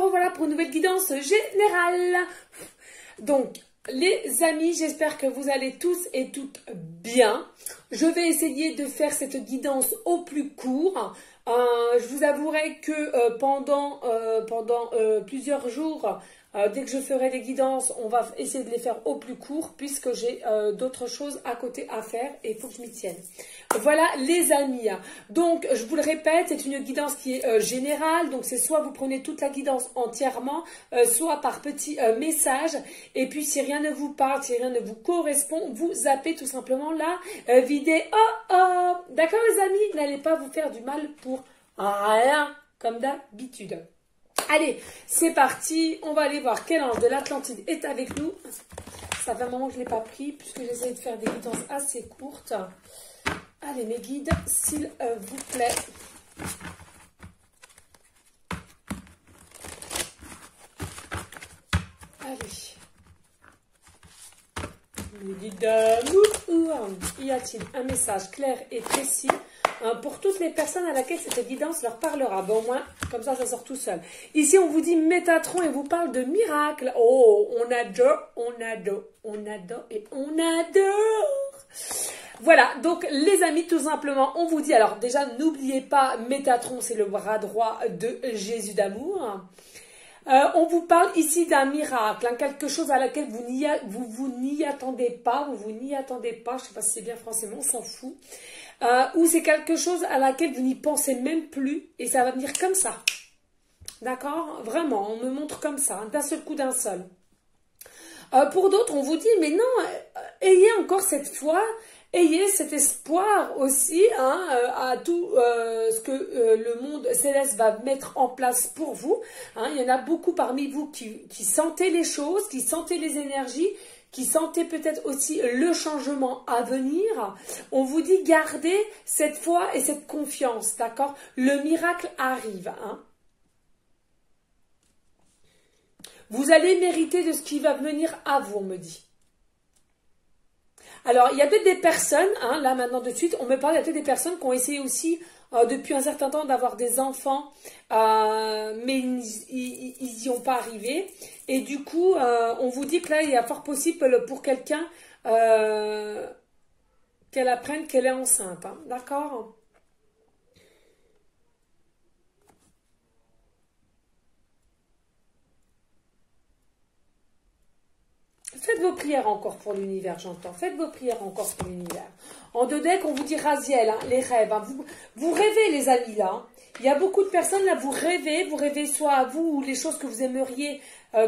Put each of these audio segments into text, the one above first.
revoilà pour une nouvelle guidance générale. Donc, les amis, j'espère que vous allez tous et toutes bien. Je vais essayer de faire cette guidance au plus court. Je vous avouerai que pendant plusieurs jours, dès que je ferai des guidances, on va essayer de les faire au plus court puisque j'ai d'autres choses à côté à faire et il faut que je m'y tienne. Voilà les amis. Donc, je vous le répète, c'est une guidance qui est générale. Donc, c'est soit vous prenez toute la guidance entièrement, soit par petits messages. Et puis, si rien ne vous parle, si rien ne vous correspond, vous zappez tout simplement la vidéo. D'accord les amis? N'allez pas vous faire du mal pour rien, comme d'habitude. Allez, c'est parti. On va aller voir quel ange de l'Atlantide est avec nous. Ça fait un moment que je ne l'ai pas pris puisque j'essaie de faire des guidances assez courtes. Allez, mes guides, s'il vous plaît. Allez. Mes guides d'amour. Y a-t-il un message clair et précis pour toutes les personnes à laquelle cette guidance leur parlera? Bon, au moins, comme ça sort tout seul. Ici, on vous dit Métatron et vous parle de miracle. Oh, on adore, on adore, on adore et on adore. Voilà, donc les amis, tout simplement, on vous dit, alors déjà, n'oubliez pas, Métatron, c'est le bras droit de Jésus d'amour. On vous parle ici d'un miracle, quelque chose à laquelle vous n'y attendez pas, je ne sais pas si c'est bien français, mais on s'en fout. Ou c'est quelque chose à laquelle vous n'y pensez même plus, et ça va venir comme ça. D'accord? Vraiment, on me montre comme ça, d'un seul coup, d'un seul. Pour d'autres, on vous dit, mais non, ayez encore cette foi, ayez cet espoir aussi à tout ce que le monde céleste va mettre en place pour vous. Il y en a beaucoup parmi vous qui sentez les choses, qui sentez les énergies, qui sentez peut-être aussi le changement à venir. On vous dit gardez cette foi et cette confiance, d'accord? Le miracle arrive. Vous allez mériter de ce qui va venir à vous, on me dit. Alors, il y a peut-être des personnes, là maintenant de suite, on me parle, il y a peut-être des personnes qui ont essayé aussi depuis un certain temps d'avoir des enfants, mais ils n'y ont pas arrivé. Et du coup, on vous dit que là, il y a fort possible pour quelqu'un qu'elle apprenne qu'elle est enceinte. D'accord ? Faites vos prières encore pour l'univers, j'entends. Faites vos prières encore pour l'univers. En deux decks, on vous dit Raziel, les rêves. Vous rêvez, les amis, là. Il y a beaucoup de personnes, là, vous rêvez soit à vous ou les choses que vous aimeriez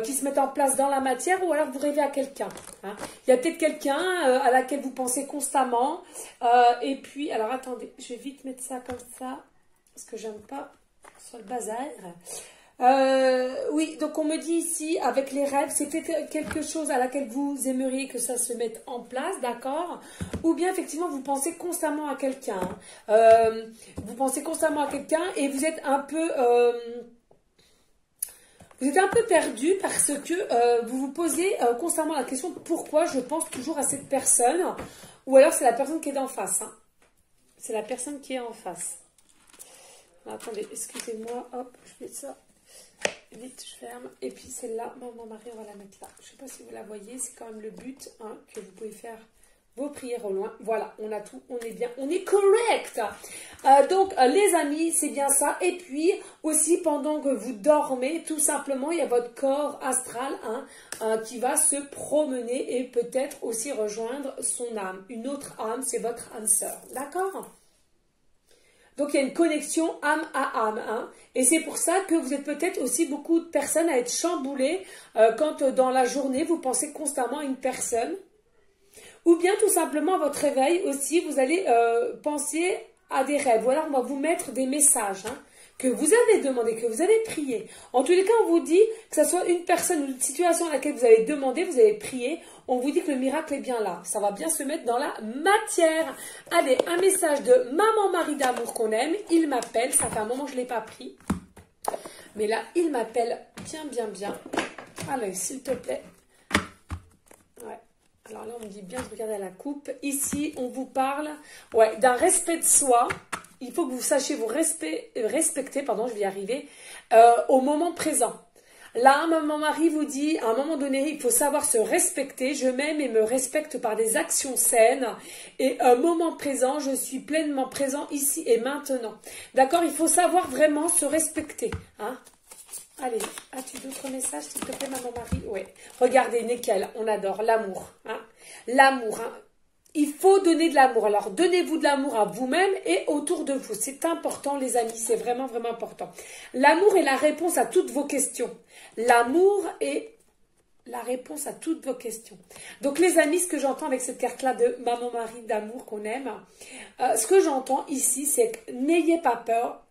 qui se mettent en place dans la matière, ou alors vous rêvez à quelqu'un. Il y a peut-être quelqu'un à laquelle vous pensez constamment. Et puis, alors attendez, je vais vite mettre ça comme ça, parce que j'aime pas sur le bazar. Oui, donc on me dit ici, avec les rêves, c'est peut-être quelque chose à laquelle vous aimeriez que ça se mette en place, d'accord? Ou bien, effectivement, vous pensez constamment à quelqu'un. Vous pensez constamment à quelqu'un et vous êtes un peu... perdu parce que vous vous posez constamment la question « Pourquoi je pense toujours à cette personne ?» Ou alors, c'est la personne qui est d'en face. C'est la personne qui est en face. Attendez, excusez-moi, hop, je mets ça. Vite, je ferme. Et puis celle-là, mon mari, on va la mettre là. Je ne sais pas si vous la voyez, c'est quand même le but que vous pouvez faire vos prières au loin. Voilà, on a tout, on est bien, on est correct. Donc, les amis, c'est bien ça. Et puis, aussi, pendant que vous dormez, tout simplement, il y a votre corps astral qui va se promener et peut-être aussi rejoindre son âme. Une autre âme, c'est votre âme sœur. D'accord ? Donc, il y a une connexion âme à âme. Et c'est pour ça que vous êtes peut-être aussi beaucoup de personnes à être chamboulées quand dans la journée, vous pensez constamment à une personne. Ou bien tout simplement à votre réveil aussi, vous allez penser à des rêves. Ou alors, on va vous mettre des messages que vous avez demandé, que vous avez prié. En tous les cas, on vous dit que ce soit une personne ou une situation à laquelle vous avez demandé, vous avez prié, on vous dit que le miracle est bien là. Ça va bien se mettre dans la matière. Allez, un message de Maman Marie d'amour qu'on aime. Il m'appelle, ça fait un moment que je ne l'ai pas pris. Mais là, il m'appelle bien. Allez, s'il te plaît. Ouais. Alors là, on me dit bien de regarder à la coupe. Ici, on vous parle d'un respect de soi. Il faut que vous sachiez vous respecter, je vais y arriver, au moment présent. Là, maman Marie vous dit, à un moment donné, il faut savoir se respecter. Je m'aime et me respecte par des actions saines. Et un moment présent, je suis pleinement présent ici et maintenant. D'accord? Il faut savoir vraiment se respecter. Hein? Allez, as-tu d'autres messages, s'il te plaît, maman Marie? Oui. Regardez, nickel, on adore l'amour. Hein? L'amour, hein? Il faut donner de l'amour. Alors, donnez-vous de l'amour à vous-même et autour de vous. C'est important, les amis. C'est vraiment, vraiment important. L'amour est la réponse à toutes vos questions. L'amour est la réponse à toutes vos questions. Donc, les amis, ce que j'entends avec cette carte-là de Maman Marie d'amour qu'on aime, ce que j'entends ici, c'est que n'ayez pas peur.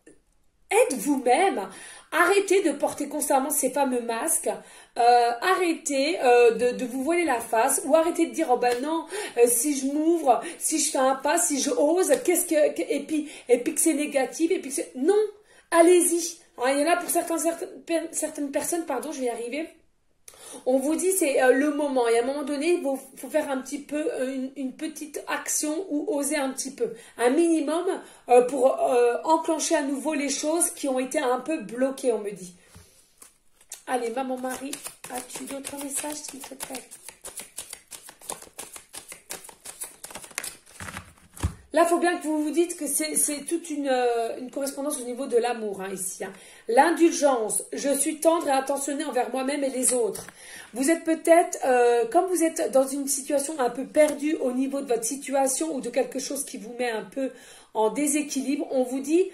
Êtes vous-même. Arrêtez de porter constamment ces fameux masques. Arrêtez de vous voiler la face, ou arrêtez de dire oh ben non, si je m'ouvre, si je fais un pas, si je ose, et puis que c'est négatif, et puis que non, allez-y. Hein, il y en a pour certaines personnes, pardon, je vais y arriver. On vous dit c'est le moment, et à un moment donné il faut faire un petit peu une petite action ou oser un petit peu, un minimum pour enclencher à nouveau les choses qui ont été un peu bloquées, on me dit. Allez, maman Marie, as-tu d'autres messages, s'il te plaît? Là, il faut bien que vous vous dites que c'est toute une correspondance au niveau de l'amour, hein, ici. Hein. L'indulgence, je suis tendre et attentionné envers moi-même et les autres. Vous êtes peut-être, comme vous êtes dans une situation un peu perdue au niveau de votre situation ou de quelque chose qui vous met un peu en déséquilibre, on vous dit...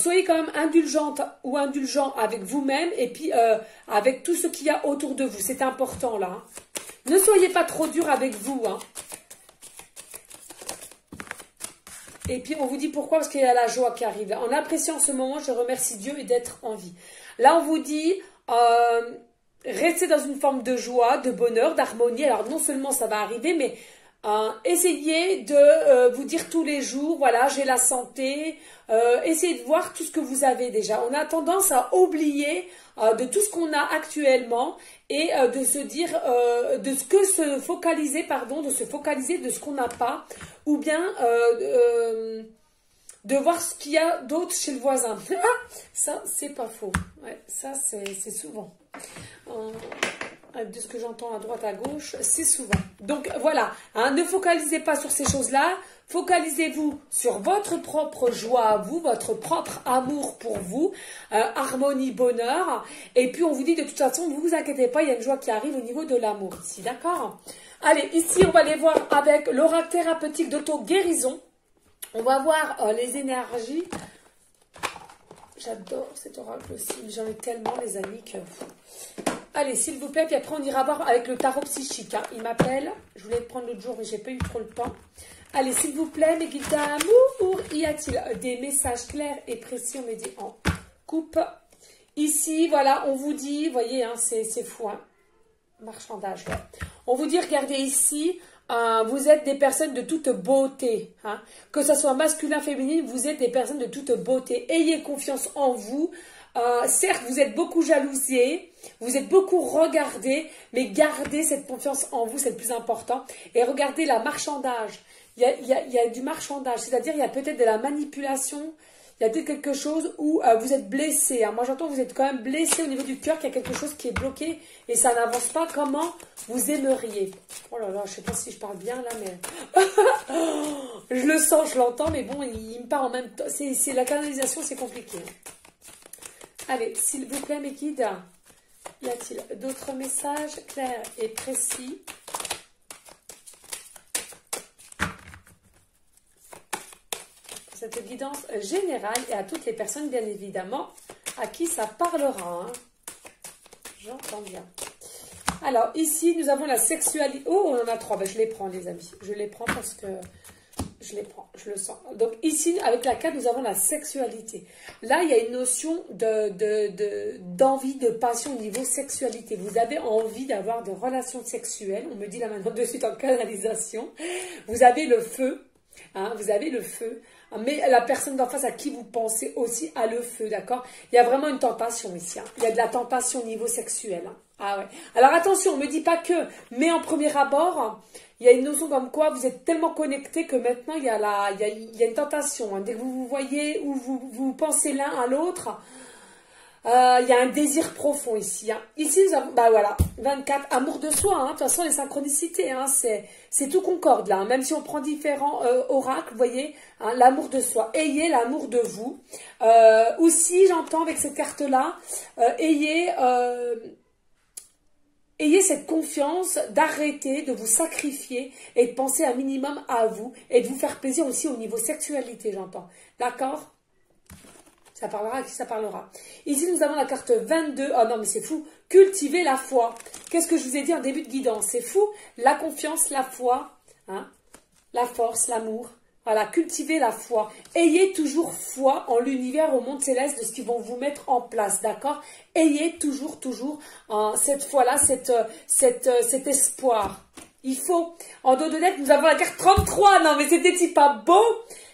soyez quand même indulgente ou indulgent avec vous-même et puis avec tout ce qu'il y a autour de vous. C'est important là. Hein. Ne soyez pas trop dur avec vous. Hein. Et puis on vous dit pourquoi? Parce qu'il y a la joie qui arrive. En appréciant ce moment, je remercie Dieu et d'être en vie. Là on vous dit... restez dans une forme de joie, de bonheur, d'harmonie. Alors non seulement ça va arriver, mais... essayez de vous dire tous les jours, voilà, j'ai la santé, essayez de voir tout ce que vous avez déjà. On a tendance à oublier de tout ce qu'on a actuellement et de se dire, de se focaliser de ce qu'on n'a pas, ou bien de voir ce qu'il y a d'autre chez le voisin. Ça, c'est pas faux. Ouais, ça, c'est souvent. De ce que j'entends à droite, à gauche, c'est souvent. Donc voilà, hein, ne focalisez pas sur ces choses-là, focalisez-vous sur votre propre joie à vous, votre propre amour pour vous, harmonie, bonheur, et puis on vous dit de toute façon, ne vous inquiétez pas, il y a une joie qui arrive au niveau de l'amour ici, d'accord? Allez, ici on va aller voir avec l'oracle thérapeutique d'auto-guérison, on va voir les énergies. J'adore cet oracle aussi, j'en ai tellement les amis que... Allez, s'il vous plaît, puis après on ira voir avec le tarot psychique. Hein. Il m'appelle, je voulais le prendre l'autre jour, mais j'ai pas eu trop le temps. Allez, s'il vous plaît, mes guides d'amour, y a-t-il des messages clairs et précis? On me dit en coupe. Ici, voilà, on vous dit, vous voyez, hein, c'est fou, hein. Marchandage, ouais. On vous dit, regardez ici, vous êtes des personnes de toute beauté. Hein. Que ce soit masculin, féminin, vous êtes des personnes de toute beauté. Ayez confiance en vous. Certes, vous êtes beaucoup jalousés, vous êtes beaucoup regardés, mais gardez cette confiance en vous, c'est le plus important. Et regardez la marchandage. Il y a du marchandage, c'est-à-dire il y a peut-être de la manipulation, il y a peut-être quelque chose où vous êtes blessé. Hein. Moi, j'entends que vous êtes quand même blessé au niveau du cœur, qu'il y a quelque chose qui est bloqué et ça n'avance pas. Comment vous aimeriez? Oh là là, je ne sais pas si je parle bien là, mais... je le sens, je l'entends, mais bon, il me parle en même temps. C'est la canalisation, c'est compliqué. Allez, s'il vous plaît, mes guides, y a-t-il d'autres messages clairs et précis? Cette guidance générale et à toutes les personnes, bien évidemment, à qui ça parlera. Hein. J'entends bien. Alors, ici, nous avons la sexualité. Oh, on en a 3. Ben, je les prends, les amis. Je les prends parce que... Je les prends, je le sens. Donc ici, avec la 4, nous avons la sexualité. Là, il y a une notion d'envie, de passion au niveau sexualité. Vous avez envie d'avoir des relations sexuelles. On me dit là maintenant de suite en canalisation. Vous avez le feu. Hein, vous avez le feu. Mais la personne d'en face à qui vous pensez aussi a le feu, d'accord? Il y a vraiment une tentation ici. Hein. Il y a de la tentation au niveau sexuel. Hein. Ah ouais. Alors attention, on ne me dit pas que, mais en premier abord, il y a une notion comme quoi vous êtes tellement connecté que maintenant il y a une tentation. Hein. Dès que vous vous voyez ou vous pensez l'un à l'autre, Il y a un désir profond ici. Hein. Ici, nous avons, bah voilà, 24, amour de soi. Hein. De toute façon, les synchronicités, hein, c'est tout concorde là. Hein. Même si on prend différents oracles, vous voyez, hein, l'amour de soi. Ayez l'amour de vous. Aussi, j'entends avec cette carte-là, ayez cette confiance d'arrêter de vous sacrifier et de penser un minimum à vous et de vous faire plaisir aussi au niveau sexualité, j'entends. D'accord? Ça parlera à qui ça parlera. Ici, nous avons la carte 22. Oh non, mais c'est fou. Cultivez la foi. Qu'est-ce que je vous ai dit en début de guidance? C'est fou. La confiance, la foi, hein, la force, l'amour. Voilà, cultivez la foi. Ayez toujours foi en l'univers, au monde céleste, de ce qu'ils vont vous mettre en place, d'accord? Ayez toujours, cette foi-là, cet espoir. Il faut. En dos de lettres, nous avons la carte 33. Non, mais c'était pas beau?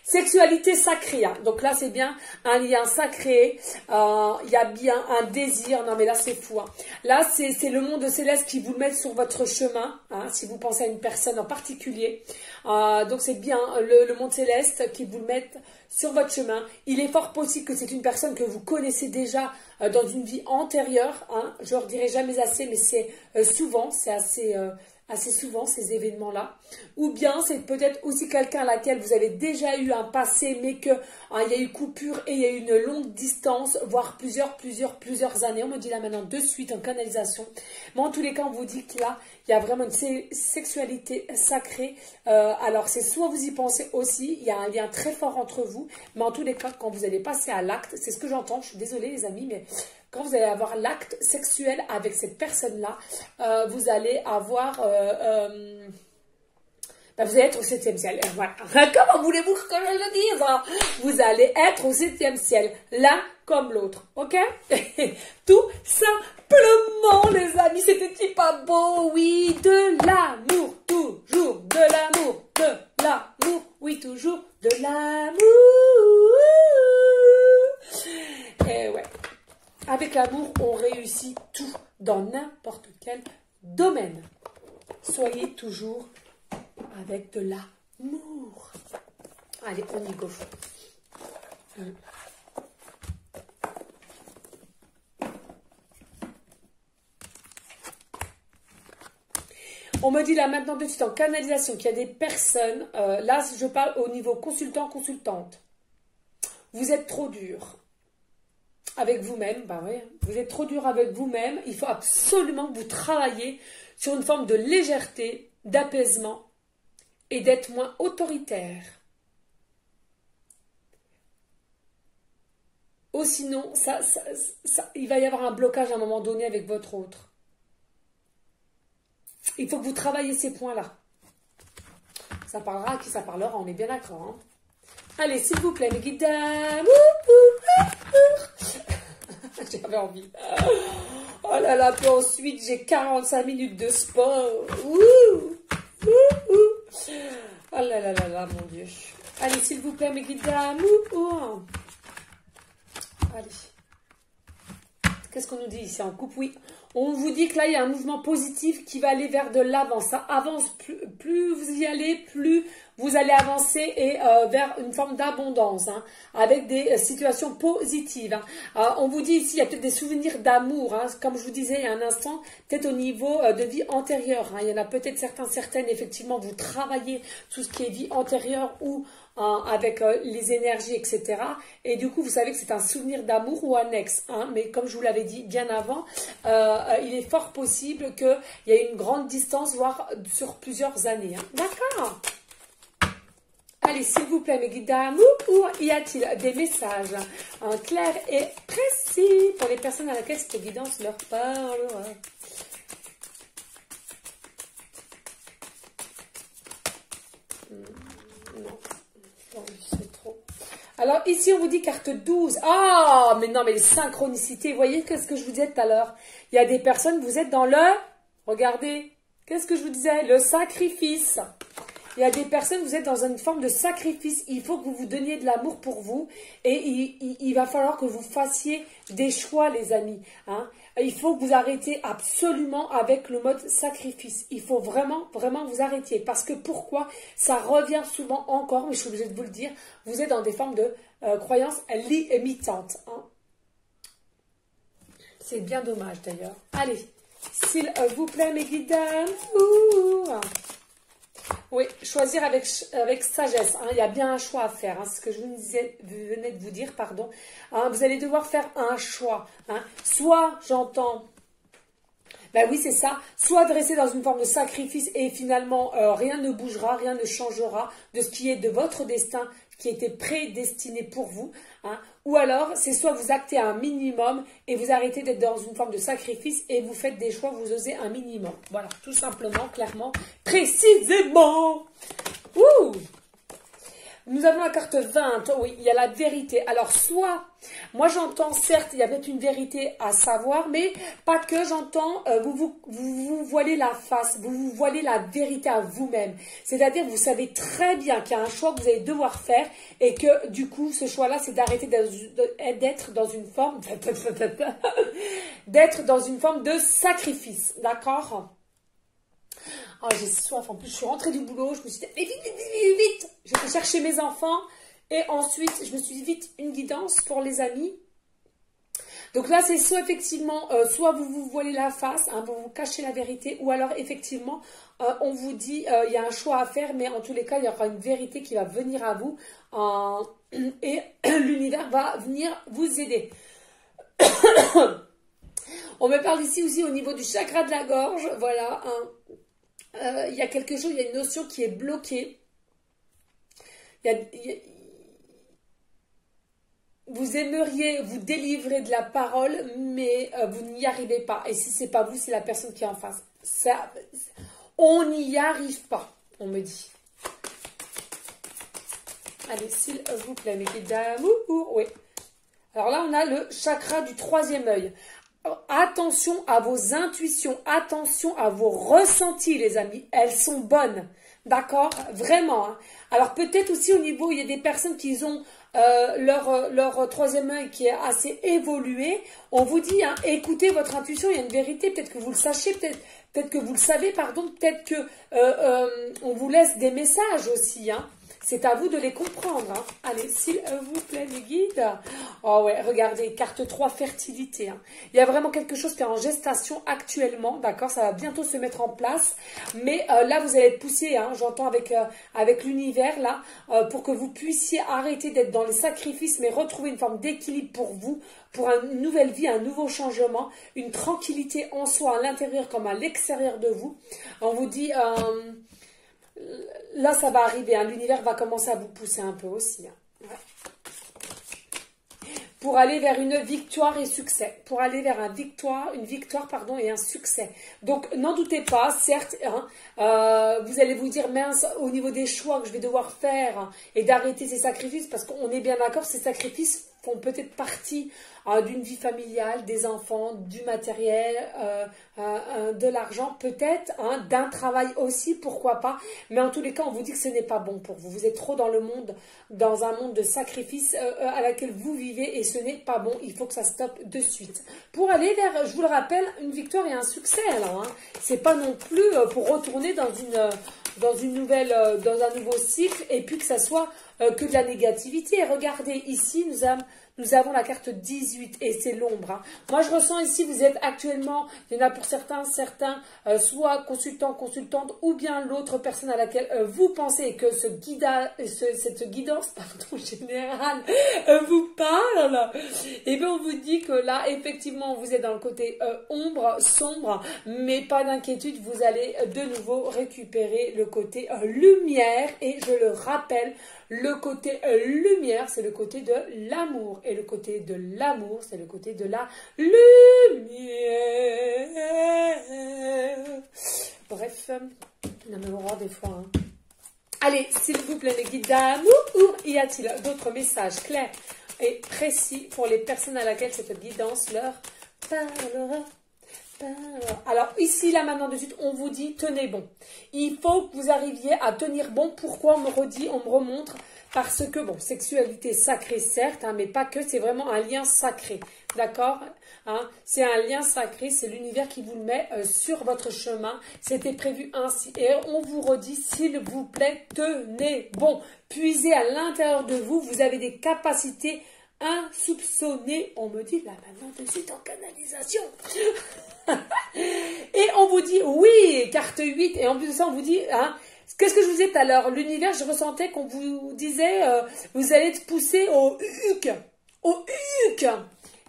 Sexualité sacrée. Hein. Donc là, c'est bien un lien sacré. Il y a bien un désir. Non, mais là, c'est fou. Hein. Là, c'est le monde céleste qui vous le met sur votre chemin. Hein, si vous pensez à une personne en particulier. Donc, c'est bien le monde céleste qui vous le met sur votre chemin. Il est fort possible que c'est une personne que vous connaissez déjà dans une vie antérieure. Hein. Je ne leur dirai jamais assez, mais c'est souvent, c'est assez souvent ces événements-là. Ou bien c'est peut-être aussi quelqu'un à laquelle vous avez déjà eu un passé, mais que il y a eu coupure et il y a eu une longue distance, voire plusieurs années. On me dit là maintenant de suite en canalisation. Mais en tous les cas, on vous dit que là, il y a vraiment une sexualité sacrée. Alors, c'est soit vous y pensez aussi, il y a un lien très fort entre vous, mais en tous les cas, quand vous allez passer à l'acte, c'est ce que j'entends, je suis désolée les amis, mais quand vous allez avoir l'acte sexuel avec cette personne-là, vous allez avoir... vous allez être au 7e ciel. Voilà. Comment voulez-vous que je le dise? Hein? Vous allez être au 7e ciel, l'un comme l'autre. Ok? Tout simplement, les amis. C'était pas beau? Oui, de l'amour, toujours de l'amour, de l'amour. Oui, toujours de l'amour. Et ouais. Avec l'amour, on réussit tout dans n'importe quel domaine. Soyez toujours avec de l'amour. Allez, on y go. On me dit là maintenant de suite en canalisation qu'il y a des personnes, là je parle au niveau consultant-consultante. Vous êtes trop dur avec vous-même, bah ouais, vous êtes trop dur avec vous-même. Il faut absolument que vous travailliez sur une forme de légèreté, d'apaisement et d'être moins autoritaire. Ou sinon, il va y avoir un blocage à un moment donné avec votre autre. Il faut que vous travaillez ces points-là. Ça parlera à qui ça parlera, on est bien d'accord. Hein. Allez, s'il vous plaît, mes guides dames. J'avais envie. Oh là là, puis ensuite, j'ai 45 minutes de sport. Oh là là là là, mon Dieu. Allez, s'il vous plaît, mes guides dames. Allez. Qu'est-ce qu'on nous dit ici en coupe? Oui. On vous dit que là, il y a un mouvement positif qui va aller vers de l'avant. Ça avance, plus vous y allez, plus vous allez avancer et vers une forme d'abondance, hein, avec des situations positives. Hein. On vous dit ici, il y a peut-être des souvenirs d'amour, hein, comme je vous disais il y a un instant, peut-être au niveau de vie antérieure. Hein. Il y en a peut-être certaines, effectivement, vous travaillez tout ce qui est vie antérieure ou avec les énergies, etc. Et du coup, vous savez que c'est un souvenir d'amour ou annexe. Hein, mais comme je vous l'avais dit bien avant, il est fort possible qu'il y ait une grande distance, voire sur plusieurs années. Hein. D'accord? Allez, s'il vous plaît, mes guides d'amour, ou y a-t-il des messages clairs et précis pour les personnes à laquelle cette guidance leur parlera? Non. C'est trop. Alors ici on vous dit carte 12. Ah, mais non, mais les synchronicités, vous voyez qu'est-ce que je vous disais tout à l'heure? Il y a des personnes, vous êtes dans le, regardez, qu'est-ce que je vous disais? Le sacrifice. Il y a des personnes, vous êtes dans une forme de sacrifice. Il faut que vous vous donniez de l'amour pour vous. Et il va falloir que vous fassiez des choix, les amis. Hein. Il faut que vous arrêtiez absolument avec le mode sacrifice. Il faut vraiment, vraiment vous arrêtiez. Parce que pourquoi? Ça revient souvent encore, mais je suis obligée de vous le dire. Vous êtes dans des formes de croyances limitantes. Hein. C'est bien dommage d'ailleurs. Allez, s'il vous plaît, mes guides d'amour. Oui, choisir avec sagesse. Hein. Il y a bien un choix à faire. Hein. C'est ce que je venais de vous dire, pardon. Hein, vous allez devoir faire un choix. Hein. Soit, j'entends... Ben oui, c'est ça. Soit de rester dans une forme de sacrifice et finalement, rien ne bougera, rien ne changera de ce qui est de votre destin qui était prédestiné pour vous. Hein. Ou alors, c'est soit vous actez un minimum et vous arrêtez d'être dans une forme de sacrifice et vous faites des choix, vous osez un minimum. Voilà, tout simplement, clairement, précisément. Ouh! Nous avons la carte 20, oui, il y a la vérité. Alors, soit, moi j'entends, certes, il y a peut-être une vérité à savoir, mais pas que, j'entends, vous voilez la face, vous vous voilez la vérité à vous-même. C'est-à-dire, vous savez très bien qu'il y a un choix que vous allez devoir faire et que, du coup, ce choix-là, c'est d'arrêter d'être dans une forme, d'être dans une forme de sacrifice, d'accord ? Oh, j'ai soif, en plus je suis rentrée du boulot, je me suis dit, allez, vite, vite, vite, vite. J'ai fait chercher mes enfants et ensuite je me suis dit, vite, une guidance pour les amis. Donc là, c'est soit effectivement, soit vous vous voilez la face, hein, vous vous cachez la vérité, ou alors effectivement, on vous dit, il y a un choix à faire, mais en tous les cas, il y aura une vérité qui va venir à vous et l'univers va venir vous aider. On me parle ici aussi au niveau du chakra de la gorge, voilà, hein. Il y a quelque chose, il y a une notion qui est bloquée. Vous aimeriez vous délivrer de la parole, mais vous n'y arrivez pas. Et si ce n'est pas vous, c'est la personne qui est en face. Ça, on n'y arrive pas, on me dit. Allez, s'il vous plaît, mes guides d'amour. Oui. Alors là, on a le chakra du troisième œil. Attention à vos intuitions, attention à vos ressentis, les amis. Elles sont bonnes, d'accord? Vraiment. Hein. Alors peut-être aussi au niveau, il y a des personnes qui ont leur troisième œil qui est assez évolué. On vous dit, hein, écoutez votre intuition, il y a une vérité. Peut-être que vous le sachez, peut-être que vous le savez, pardon. Peut-être que on vous laisse des messages aussi, hein. C'est à vous de les comprendre. Hein. Allez, s'il vous plaît, les guides. Oh ouais, regardez, carte 3, fertilité. Hein. Il y a vraiment quelque chose qui est en gestation actuellement, d'accord? Ça va bientôt se mettre en place. Mais là, vous allez être poussé, hein, j'entends avec l'univers, là, pour que vous puissiez arrêter d'être dans les sacrifices, mais retrouver une forme d'équilibre pour vous, pour une nouvelle vie, un nouveau changement, une tranquillité en soi, à l'intérieur comme à l'extérieur de vous. On vous dit... là, ça va arriver, hein. L'univers va commencer à vous pousser un peu aussi. Hein. Ouais. Pour aller vers une victoire et succès. Pour aller vers une victoire et un succès. Donc, n'en doutez pas, certes, hein, vous allez vous dire, mince, au niveau des choix que je vais devoir faire hein, et d'arrêter ces sacrifices, parce qu'on est bien d'accord, ces sacrifices font peut-être partie d'une vie familiale, des enfants, du matériel, de l'argent, peut-être, hein, d'un travail aussi, pourquoi pas. Mais en tous les cas, on vous dit que ce n'est pas bon pour vous. Vous êtes trop dans le monde, dans un monde de sacrifice à laquelle vous vivez et ce n'est pas bon. Il faut que ça stoppe de suite. Pour aller vers, je vous le rappelle, une victoire et un succès. Alors, hein. C'est pas non plus pour retourner dans une nouvelle, dans un nouveau cycle et puis que ça soit que de la négativité. Et regardez, ici, nous avons la carte 18 et c'est l'ombre. Hein. Moi, je ressens ici, vous êtes actuellement, il y en a pour certains, soit consultants, consultantes, ou bien l'autre personne à laquelle vous pensez que cette guidance générale vous parle. Et bien, on vous dit que là, effectivement, vous êtes dans le côté ombre, sombre, mais pas d'inquiétude, vous allez de nouveau récupérer le côté lumière. Et je le rappelle, le côté lumière, c'est le côté de l'amour. Et le côté de l'amour, c'est le côté de la lumière. Bref, on a même horreur des fois. Hein. Allez, s'il vous plaît, les guides d'amour, y a-t-il d'autres messages clairs et précis pour les personnes à laquelle cette guidance leur parlera? Alors ici, là, maintenant, de suite, on vous dit, tenez bon. Il faut que vous arriviez à tenir bon. Pourquoi on me redit, on me remontre? Parce que, bon, sexualité sacrée, certes, hein, mais pas que, c'est vraiment un lien sacré. D'accord hein? C'est un lien sacré, c'est l'univers qui vous le met sur votre chemin. C'était prévu ainsi. Et on vous redit, s'il vous plaît, tenez bon. Puisez à l'intérieur de vous, vous avez des capacités insoupçonné. On me dit, là maintenant, de suite en canalisation. Et on vous dit, oui, carte 8. Et en plus de ça, on vous dit, hein, qu'est-ce que je vous disais tout à l'heure? L'univers, je ressentais qu'on vous disait, vous allez être poussé au huc. Au huc.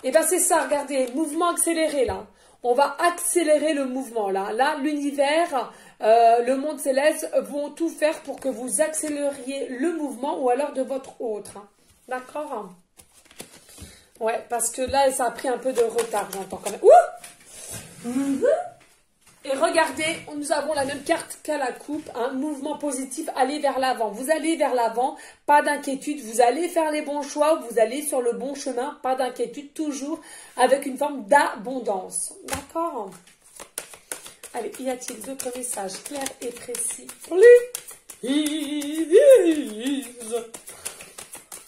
Et bien, c'est ça, regardez, mouvement accéléré, là. On va accélérer le mouvement, là. Là, l'univers, le monde céleste vont tout faire pour que vous accélériez le mouvement ou alors de votre autre. Hein. D'accord? Ouais, parce que là, ça a pris un peu de retard, j'entends quand même. Ouh! Et regardez, nous avons la même carte qu'à la coupe, un mouvement positif, allez vers l'avant. Vous allez vers l'avant, pas d'inquiétude, vous allez faire les bons choix, vous allez sur le bon chemin, pas d'inquiétude, toujours avec une forme d'abondance. D'accord? Allez, y a-t-il d'autres messages clairs et précis?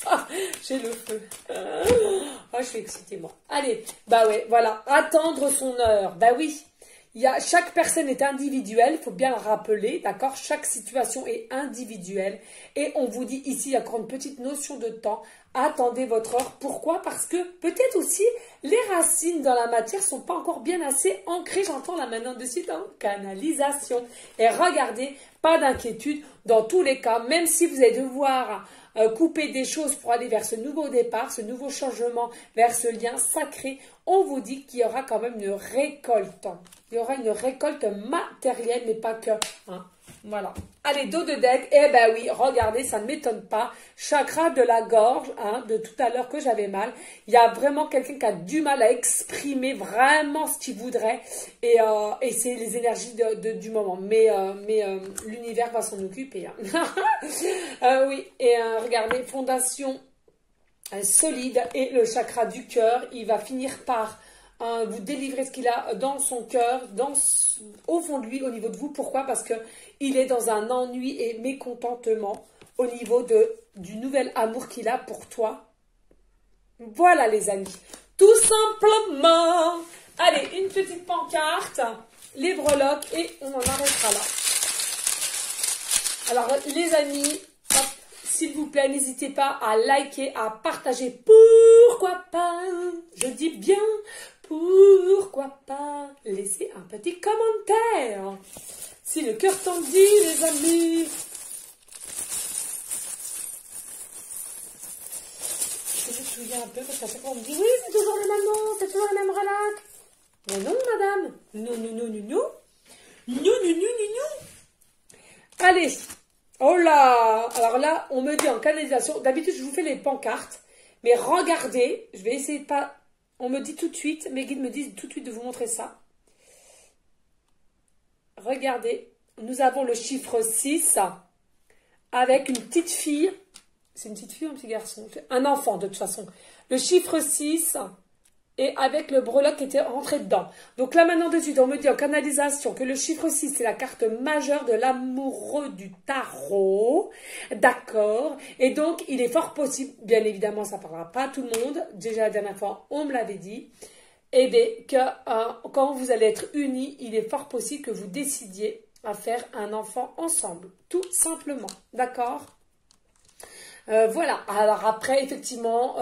Ah, j'ai le feu. Ah, je suis excitée, moi. Allez, bah ouais, voilà, attendre son heure. Bah oui. Chaque personne est individuelle, il faut bien le rappeler, d'accord? Chaque situation est individuelle. Et on vous dit ici, il y a encore une petite notion de temps. Attendez votre heure. Pourquoi? Parce que peut-être aussi, les racines dans la matière ne sont pas encore bien assez ancrées. J'entends là maintenant de suite en canalisation. Et regardez, pas d'inquiétude. Dans tous les cas, même si vous allez devoir couper des choses pour aller vers ce nouveau départ, ce nouveau changement, vers ce lien sacré, on vous dit qu'il y aura quand même une récolte. Il y aura une récolte matérielle, mais pas que. Hein. Voilà. Allez, dos de deck. Eh ben oui, regardez, ça ne m'étonne pas. Chakra de la gorge, hein, de tout à l'heure que j'avais mal. Il y a vraiment quelqu'un qui a du mal à exprimer vraiment ce qu'il voudrait. Et c'est les énergies du moment. Mais l'univers va s'en occuper. Hein. Oui, et regardez, fondation solide et le chakra du cœur, il va finir par vous délivrer ce qu'il a dans son cœur, au fond de lui, au niveau de vous. Pourquoi? Parce que il est dans un ennui et mécontentement au niveau du nouvel amour qu'il a pour toi. Voilà les amis, tout simplement. Allez, une petite pancarte, les breloques et on en arrêtera là. Alors les amis, s'il vous plaît, n'hésitez pas à liker, à partager. Pourquoi pas? Je dis bien, pourquoi pas? Laissez un petit commentaire. Si le cœur t'en dit, les amis. Je me souviens un peu parce qu'à chaque fois on me dit oui, c'est toujours le même nom, c'est toujours le même relax. Mais non, madame. Non, non, non, non, non. Non, non, non, non, non. Allez. Oh là! Alors là, on me dit en canalisation, d'habitude je vous fais les pancartes, mais regardez, je vais essayer de pas, on me dit tout de suite, mes guides me disent tout de suite de vous montrer ça. Regardez, nous avons le chiffre 6 avec une petite fille, c'est une petite fille ou un petit garçon? Un enfant de toute façon. Le chiffre 6 et avec le breloque qui était rentré dedans. Donc là maintenant de suite, on me dit en canalisation que le chiffre 6, c'est la carte majeure de l'amoureux du tarot. D'accord. Et donc, il est fort possible, bien évidemment, ça ne parlera pas à tout le monde. Déjà la dernière fois, on me l'avait dit. Et bien, que quand vous allez être unis, il est fort possible que vous décidiez à faire un enfant ensemble. Tout simplement. D'accord? Voilà, alors après, effectivement,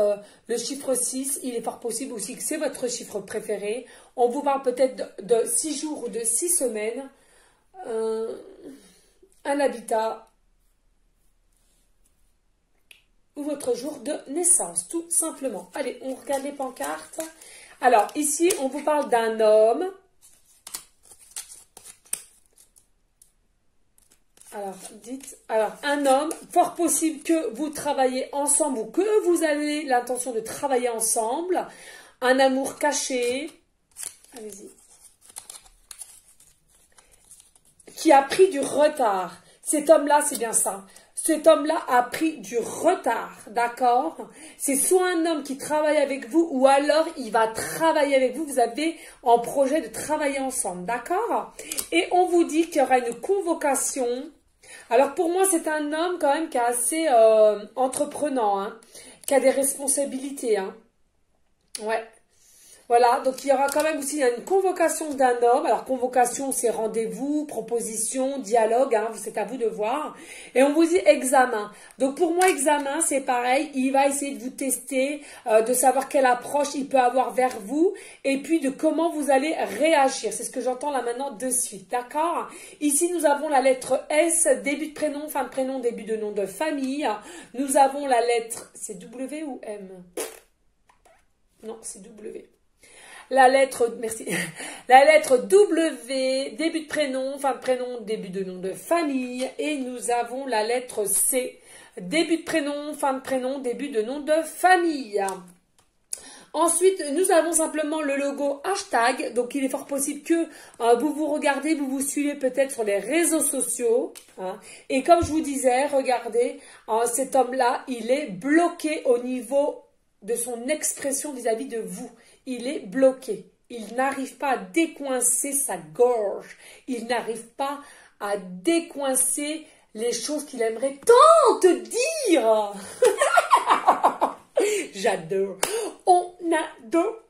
le chiffre 6, il est fort possible aussi que c'est votre chiffre préféré. On vous parle peut-être de 6 jours ou de 6 semaines. Un habitat ou votre jour de naissance, tout simplement. Allez, on regarde les pancartes. Alors, ici, on vous parle d'un homme. Alors, un homme, fort possible que vous travaillez ensemble ou que vous avez l'intention de travailler ensemble. Un amour caché. Allez-y. Qui a pris du retard. Cet homme-là, c'est bien ça. Cet homme-là a pris du retard, d'accord? C'est soit un homme qui travaille avec vous ou alors il va travailler avec vous. Vous avez en projet de travailler ensemble, d'accord? Et on vous dit qu'il y aura une convocation. Alors pour moi, c'est un homme quand même qui est assez entreprenant, hein, qui a des responsabilités. Hein. Ouais. Voilà, donc il y aura quand même aussi une convocation d'un homme. Alors convocation, c'est rendez-vous, proposition, dialogue, hein, c'est à vous de voir. Et on vous dit examen. Donc pour moi, examen, c'est pareil. Il va essayer de vous tester, de savoir quelle approche il peut avoir vers vous, et puis de comment vous allez réagir. C'est ce que j'entends là maintenant de suite, d'accord? Ici, nous avons la lettre S, début de prénom, fin de prénom, début de nom de famille. Nous avons la lettre, c'est W ou M? Non, c'est W. La lettre, merci, la lettre W, début de prénom, fin de prénom, début de nom de famille. Et nous avons la lettre C, début de prénom, fin de prénom, début de nom de famille. Ensuite, nous avons simplement le logo hashtag. Donc, il est fort possible que vous vous regardez, vous vous suivez peut-être sur les réseaux sociaux. Hein. Et comme je vous disais, regardez, cet homme-là, il est bloqué au niveau de son expression vis-à-vis de vous. Il est bloqué. Il n'arrive pas à décoincer sa gorge. Il n'arrive pas à décoincer les choses qu'il aimerait tant te dire. J'adore. On adore.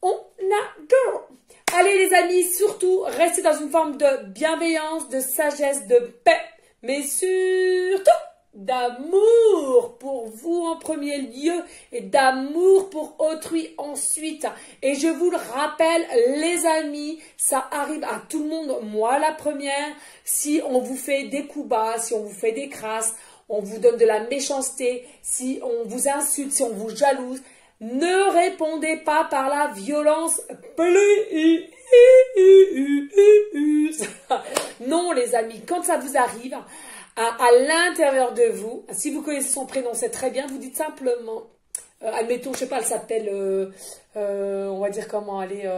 On adore. Allez les amis, surtout, restez dans une forme de bienveillance, de sagesse, de paix. Mais surtout, d'amour pour vous en premier lieu et d'amour pour autrui ensuite. Et je vous le rappelle, les amis, ça arrive à tout le monde, moi la première, si on vous fait des coups bas, si on vous fait des crasses, on vous donne de la méchanceté, si on vous insulte, si on vous jalouse, ne répondez pas par la violence. Non les amis, quand ça vous arrive, à l'intérieur de vous, si vous connaissez son prénom, c'est très bien, vous dites simplement, admettons, je sais pas, elle s'appelle, on va dire comment, elle est,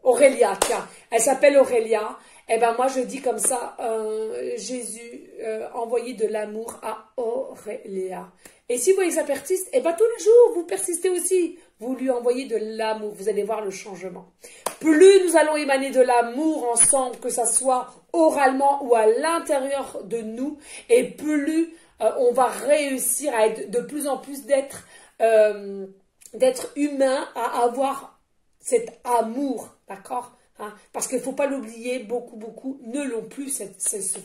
Aurélia, tiens, elle s'appelle Aurélia, et ben moi je dis comme ça, Jésus, envoyez de l'amour à Aurélia. Et si vous voyez que ça persiste, et ben tous les jours, vous persistez aussi, vous lui envoyez de l'amour, vous allez voir le changement. Plus nous allons émaner de l'amour ensemble, que ça soit oralement ou à l'intérieur de nous, et plus on va réussir à être de plus en plus d'être humain, à avoir cet amour, d'accord, hein, parce qu'il ne faut pas l'oublier, beaucoup ne l'ont plus, ce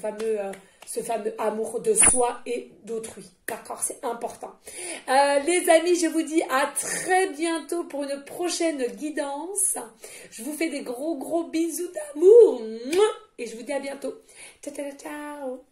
fameux amour de soi et d'autrui. D'accord, c'est important. Les amis, je vous dis à très bientôt pour une prochaine guidance. Je vous fais des gros bisous d'amour. Et je vous dis à bientôt. Ciao, ciao, ciao.